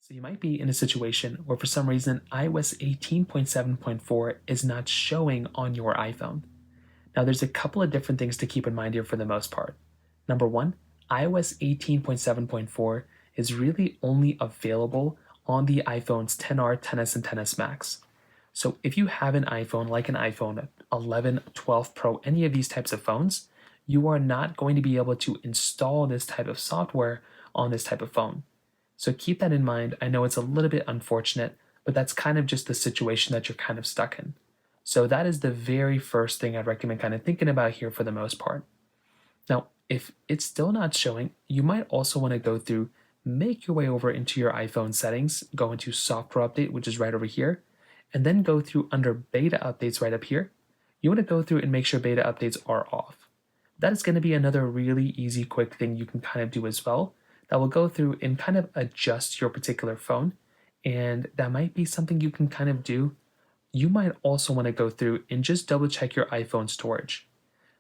So you might be in a situation where for some reason iOS 18.7.4 is not showing on your iPhone. Now there's a couple of different things to keep in mind here for the most part. Number one, iOS 18.7.4 is really only available on the iPhones 10R, 10s, and 10s Max. So if you have an iPhone like an iPhone 11, 12 Pro, any of these types of phones, you are not going to be able to install this type of software on this type of phone. So keep that in mind. I know it's a little bit unfortunate, but that's kind of just the situation that you're kind of stuck in. So that is the very first thing I'd recommend kind of thinking about here for the most part. Now, if it's still not showing, you might also want to go through, make your way over into your iPhone settings, go into software update, which is right over here, and then go through under beta updates right up here. You want to go through and make sure beta updates are off. That is going to be another really easy, quick thing you can kind of do as well that will go through and kind of adjust your particular phone. And that might be something you can kind of do. You might also want to go through and just double check your iPhone storage.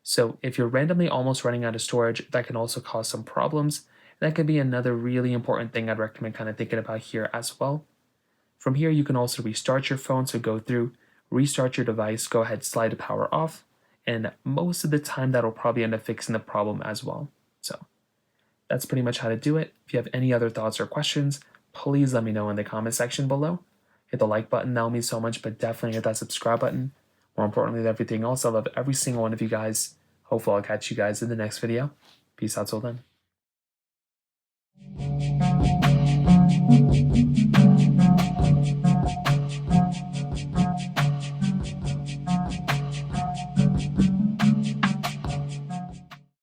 So if you're randomly almost running out of storage, that can also cause some problems. That could be another really important thing I'd recommend kind of thinking about here as well. From here, you can also restart your phone. So go through, restart your device, go ahead, slide the power off. And most of the time, that'll probably end up fixing the problem as well. So that's pretty much how to do it. If you have any other thoughts or questions, please let me know in the comment section below. Hit the like button, that'll mean so much, but definitely hit that subscribe button. More importantly than everything else, I love every single one of you guys. Hopefully I'll catch you guys in the next video. Peace out till then.